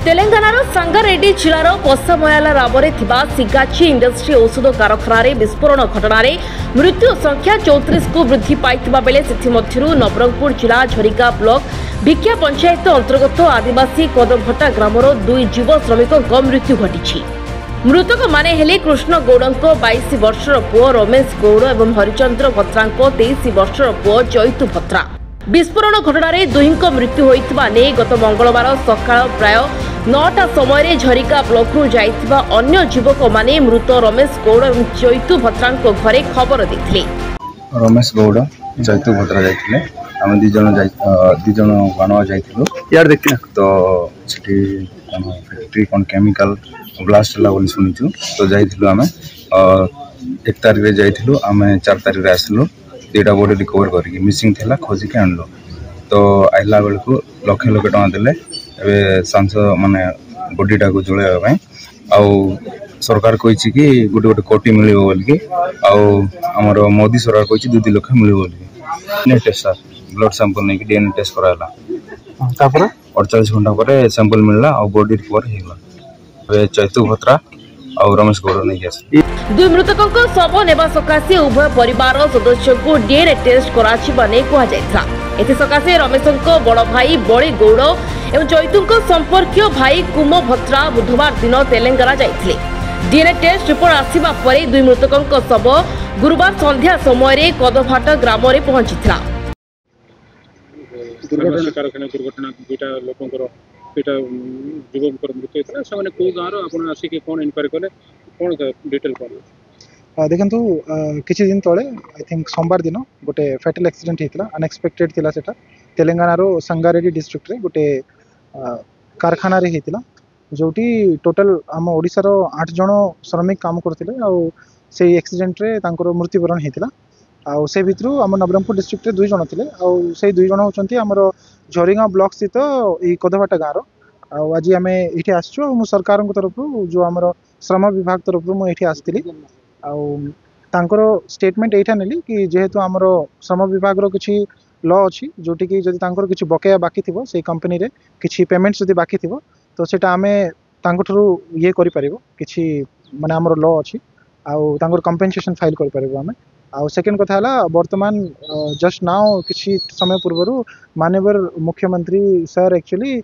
तेलंगानार सांगारेड्डी जिलार पसामयाला ग्रामरे थिबा सिगाची इंडस्ट्री औषध कारखाना विस्फोरण घटन मृत्यु संख्या 34 को वृद्धि पाइथिबा बेले सेथिमध्यरु नवरंगपुर जिला झरिका ब्लॉक भिकिया पंचायत अंतर्गत आदिवासी कदमभट्टा ग्रामर 2 जीव श्रमिकों मृत्यु घटी। मृतक माने हेले कृष्ण गौड़ों 22 वर्षर पुओ रमेश गौड़ और हरिचंद्र भत्रा 23 वर्षर पुओ चैतु भत्रा। विस्फोरण घटन दुहींक मृत्यु होइथिबा ने गत मंगलवार सकाळ प्राय 9टा समय झरिका ब्लॉक जाइथिबा अन्य युवक माने मृत रमेश गौड़ और चैतु भत्रा घरे खबर देथिले। रमेश गौड़ चैतु भत्रा जाइथिले हम दी जन गानवा जाइथिलो यार देखिना तो सिटी फैक्ट्री कोन केमिकल ब्लास्ट होला बोली सुनिछु तो जाइथिलो हमें 1 तारिख रे जाइथिलो हमें 4 तारिख रे आसलो डेटा बॉडी रिकवर करके मिसिंग थेला खोजी के आनलो तो आइला बेल को लक्ष लक्ष टका देले एबे सांसद माने बॉडीटा को जोड़ाया पई आउ सरकार कहिछि कि गोटे गोटे कोटी मिलिबो बोल के आउ हमर मोदी सरकार कहिछि 2 लाख मिलिबो बोल के DNA test sir blood sample नै कि डीएनए टेस्ट कराला तापर 48 घंटा पर सैंपल मिलला और बॉडी रिकवर हेला ए चैतु भत्रा और रमेश गौड़ नहीं आसी। दुई मृतकों शव नेबा सकाशे उभय परिवार सदस्य को डीएनए टेस्ट कराचिबा नै कुहा जायथा। एथि सकाशे रमेशंको बड़ भाई बड़ी गौड़ एवं चैतुंको संपर्कीय भाई कुम भत्रा बुधवार दिन तेलंगाना जाइथिले। डीएनए टेस्ट रिपोर्ट आसिबा परे दुई मृतकों शव गुरुवार संध्या समय कदभाट ग्राम रे पहुंचिथिला। दुर्घटना दुईटा लोकंकर एटा युवक मृत्यु होता है को गाँव आप आसिक कौन इनक्वारी कले कौन डिटेल कौन देखु किसी दिन तले आई थिंक सोमवार दिन गोटे फैटल एक्सीडेंट होता अनएक्सपेक्टेड थिला सेटा तेलंगाना संगारेड्डी डिस्ट्रिक्ट रे गोटे कारखाना रे होता जोटी टोटल आम ओडिशार 8 जन श्रमिक काम करते से एक्सीडेंट रे तांकर मृत्युवरण होता आउ से भितर आम नवरंगपुर डिस्ट्रिक्ट 2 जन थे से 2 जन होती आमर झरिगा ब्लॉक स्थित ये कदभाटा गाँव आज आम ये आसचु सरकार तरफ जो आमर श्रम विभाग तरफ मुझे आसती स्टेटमेंट यहाँ नेली कि जेहेतु आमर श्रम विभाग किसी लॉ अच्छी जोटि कि जदि किसी बकेया बाकी थी से कंपनी रे किसी पेमेंट्स जदि बाकी थी तो सेटा आम ये करें कि माने आमर लॉ अच्छी आउ कंपेनसेशन फाइल करें आउ सेकेंड कथा वर्तमान जस्ट नाउ किसी समय पूर्वर माननीय मुख्यमंत्री sir actually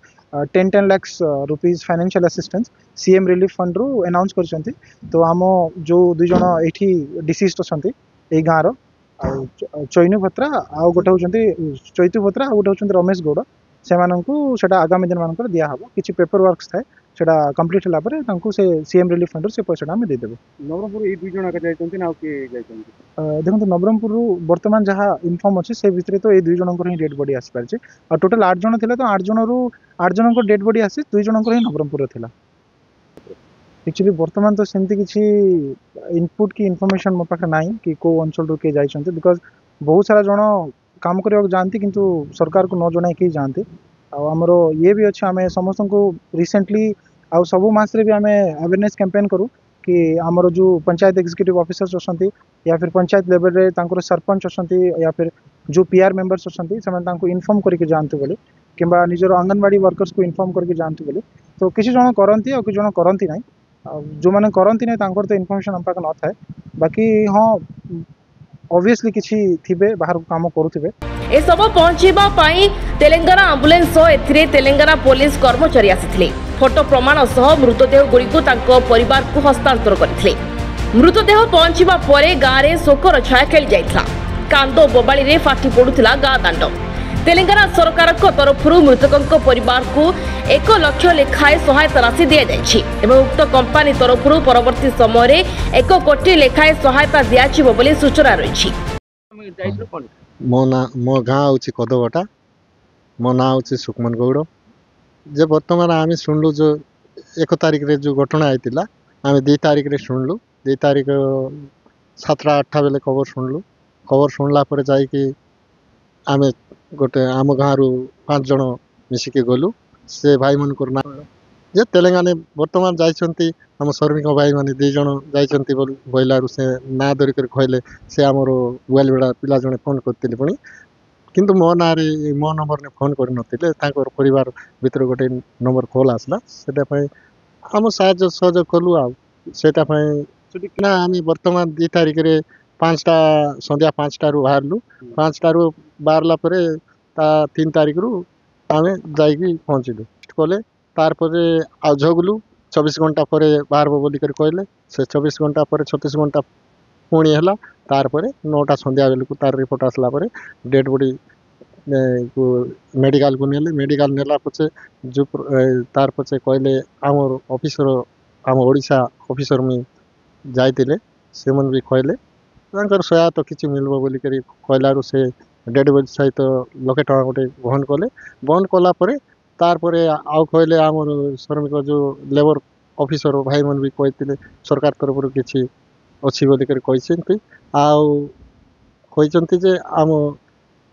10 lakh rupees financial assistance CM relief fund रु अनाउंस करछंती तो आम जो 2 जन एठी डिसीज्ड अछंती ए गाँव चैनु भत्रा आ गोटे होचंती चैतु भत्रा आ गोटे होचंती रमेश गौड़ से सेटा आगामी दिन मानकर दिया हबो किछि पेपर वर्क्स थाए सेटा कंप्लीट होला परे तांकू से सीएम रिलीफ फंड से पैसा हम दे देबो। नवरंगपुर ए 2 जन का जायतंती ना के जायतंती देखो नवरंगपुर वर्तमान जहाँ इनफॉर्म अच्छे से भितर तो ये 2 जनकर ही डेड बॉडी आसी पारे और टोटल 8 जन थे तो 8 जन रु 8 जन डेड बॉडी आसी 2 जनकर ही नवरंगपुर थिला। एक्चुअली वर्तमान तो सेमती किसी इनपुट की इनफॉरमेशन मो पाखे नाही कि को अंचल रु के जाइछंती बिकॉज बहुत सारा जन काम करने जानती किंतु सरकार को न जनाई के जानती आमर ये भी अच्छे आम समस्त को रिसेंटली आउ सब मास रे भी आम अवेयरनेस कैंपेन करूँ कि आमर जो पंचायत एग्जीक्यूटिव ऑफिसर्स अच्छा या फिर पंचायत लेवल रे तांकर सरपंच अच्छा या फिर जो पीआर मेंबर्स अच्छा इनफॉर्म करके जानते बोले कि निजर अंगनवाड़ी वर्कर्स को इनफॉर्म करके जानते बोले तो किसी जन करती और किसी जन करती ना जो मैंने करती ना तो इनफॉर्मेशन हम पाखे न थाए बाकी हाँ ऑब्वियसली किसी थिबे बाहर काम करुथिबे। ए सब पहुंचीबा पाई तेलंगाना एम्बुलेंस एथिरे तेलंगाना पुलिस कर्मचारी आसिथिले फोटो प्रमाण सह मृतदेह गुड़िक परिवार को हस्तांतर करथिले। मृतदेह पहुंचीबा परे गाँव में शोकर छाया खेली जाइथिला कांदो बोबाली रे फाटी पड़ुथिला गाँ दांड। तेलंगाना सरकार तरफ मृतकों परिवार को 1 लाख लेखाएं सहायता राशि दि जाइछि एवं उक्त कंपनी तरफ परवर्ती समय 1 कोटी लेखाएं सहायता दियाजिबो बोली सूचना रही। मो गाँ हूँ कदभाटा मो ना हूँ सुकमन गौड़ जे बर्तमान आम शुणलु जो 1 तारिख रे जो घटना होता आम 2 तारिख रे शुणलु 2 तारिख 7टा 8टा बेले खबर शुणला जाकि आम गोटे आम गाँव रु 5 जन मिसिके गलु से भाई मन ना जे तेलंगाना वर्तमान जाइछंती आम श्रमिक भाई माने 2 जन जाइछंती बोइलारु से ना धरिक कहले से आमर गुआलबेड़ा पिला जने फोन करथिले पुणी କିନ୍ତୁ ମୋ ନାଁରେ ମୋ ନମ୍ବରରେ ଫୋନ୍ କରିନଥିଲେ ତାଙ୍କର ପରିବାର ଭିତରେ ଗୋଟେ ନମ୍ବର କଲ୍ ଆସିଲା ସେଇଟା ପାଇଁ ଆମ ସାହାଯ୍ୟ ସହଯୋଗ କଲୁ ଆଉ ସେଇଟା ପାଇଁ ନା ଆମେ ବର୍ତ୍ତମାନ 2 ତାରିଖରେ ସନ୍ଧ୍ୟା 5ଟାରୁ ବାହାରିଲୁ 5ଟାରୁ ବାହାରିଲା ପରେ ତା 3 ତାରିଖରୁ ଆମେ ଯାଇକି ପହଞ୍ଚିଲୁ କଲେ ତାପରେ ଆଉ ଜଗିଲୁ 24 ଘଣ୍ଟା ପରେ ବାହାରିବ ବୋଲିକରି କହିଲେ ସେ 24 ଘଣ୍ଟା ପରେ 36 ଘଣ୍ଟା ପୁଣି ହେଲା ତାପରେ 9ଟା ସନ୍ଧ୍ୟା ବେଳକୁ ତାର ରିପୋର୍ଟ ଆସିଲା ପରେ ଡେଡ୍ ବଡି मेडिकल को नेले मेडिकल नेला पछे जो तार पछे कहले आमर ऑफिसर आम ओडिशा ऑफिसर में जाइतिले से मन भी कहले तांकर सहायता किछि मिलबो बोली करी कहलारु से डेड बॉडी सहित लखे टका गोटे बहन कला परे तार परे आउ कहले आमर श्रमिक जो लेबर ऑफिसर भाई मन भी कहतिले सरकार तरफ किछि अछि बोली करी कहछन्ती आउ कहछन्ती जे आम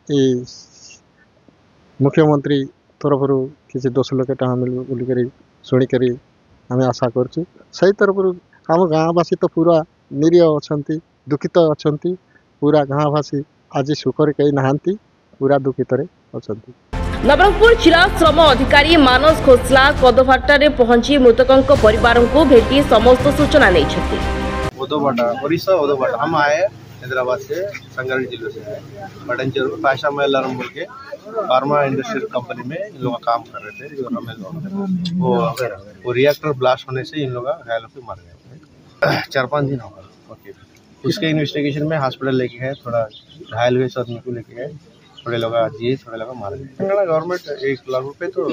ए मुख्यमंत्री तरफ किसी 10 लाख टका मिल बोलिक शुणिक आम आशा करूँ सही तरफ आम गाँववासी तो पूरा निरीह अच्छा दुखित अच्छा पूरा गाँववासी आज सुखरे कहीं नहांती पूरा दुखित अच्छा। नवरंगपुर जिला श्रम अधिकारी मानस खोसला कदभाटा रे पहुंची मृतकों परिवार को भेटी समस्त सूचना नहीं। ओडिशा ओदोबाटा हम आए हैदराबाद से संगारेड्डी जिले से है बटंचर पाशा मेलारम बोल के फार्मा इंडस्ट्रियल कंपनी में इन लोग काम कर रहे थे जो रमेश वो रिएक्टर ब्लास्ट होने से इन लोग घायल होकर मर गए 4-5 दिन हो गए। ओके उसके इन्वेस्टिगेशन में हॉस्पिटल लेके गए थोड़ा घायल हुए आदमी को लेके गए थोड़े लोग जिए थोड़े लोग मार गए। गवर्नमेंट 1 लाख रुपए तो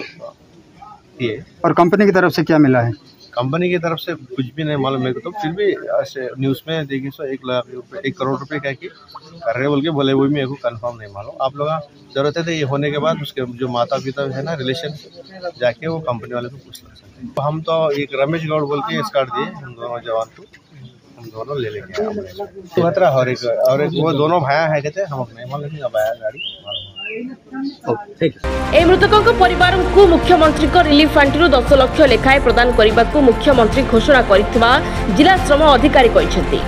दिए। और कंपनी की तरफ से क्या मिला है? कंपनी की तरफ से कुछ भी नहीं मालूम मेरे को तो फिर भी ऐसे न्यूज़ में देखिए 1 लाख रुपए 1 करोड़ रुपए क्या कि कर रहे बोल के बोले वो भी मेरे को कंफर्म नहीं मालूम। आप लोग जरूरत है ये होने के बाद उसके जो माता पिता है ना रिलेशन जाके वो कंपनी वाले को पूछ सकते हैं। हम तो एक रमेश गौड़ बोल के स्कार्ट दिए हम दोनों जवान को हम दोनों ले लेंगे खतरा और एक वो दोनों भाया है कहते हम अपने मालूम अब आया गाड़ी मृतकों परिवार को मुख्यमंत्री रिलीफ फंड 10 लाख लेखाएं प्रदान करने को मुख्यमंत्री घोषणा करिथिबा जिला श्रम अधिकारी कहछन्ती।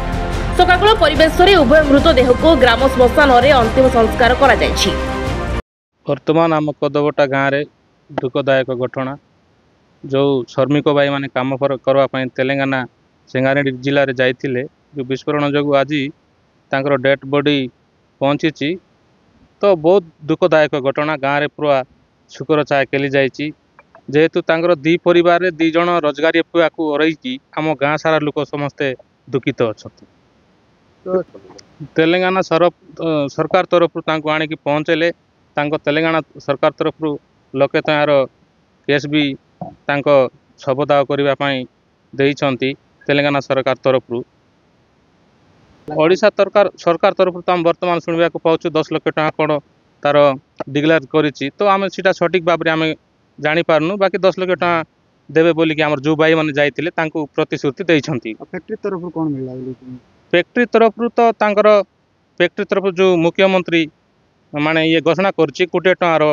सकाळ परिवेश रे उभय मृतदेह को ग्राम श्मशान रे अंतिम संस्कार करा जायछि। वर्तमान आम कदबटा गाँव में दुखदायक घटना जो श्रमिक भाई माने काम करवा तेलंगाना संगारेड्डी जिले में जाइतिले जो विस्फोरण जो आज तांकर डेड बॉडी पहुंची तो बहुत दुखदायक घटना गाँव में पूरा सुखर छाया खेली जाइए जेहेतु तांकर 2 परिवार 2 जन रोजगारी पुआ को रही आम गाँ सारा लोक समस्ते दुखित अच्छा। तो तेलंगाना सरकार तरफ आणिक पहुँचेले तेलंगाना सरकार तरफ लक्षे टंकार केस भी शवदाह करने तेलंगाना सरकार तरफ ओडिशा सरकार तरफ तो आम बर्तमान शुणा पाँच 10 लाख टका कौन तार डिक्लेयर करी तो आम सीटा सठिक भाव में आम जापारनु बाकी 10 लाख टका देवे बोलिकी आम जो भाई मैंने जाइए प्रतिश्रुति देइछंती। फैक्ट्री तरफ कौन मिला? फैक्ट्री तरफ तो तांकर फैक्ट्री तरफ जो मुख्यमंत्री माने ये घोषणा करछि 1 कोटी टकार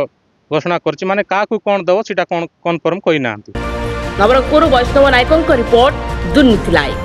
घोषणा करछि माने का कौन दब सीटा कौन कन्फर्म कही ना। नवरंगपुर वैष्णव नायकों रिपोर्ट दुर्नीति लाइव।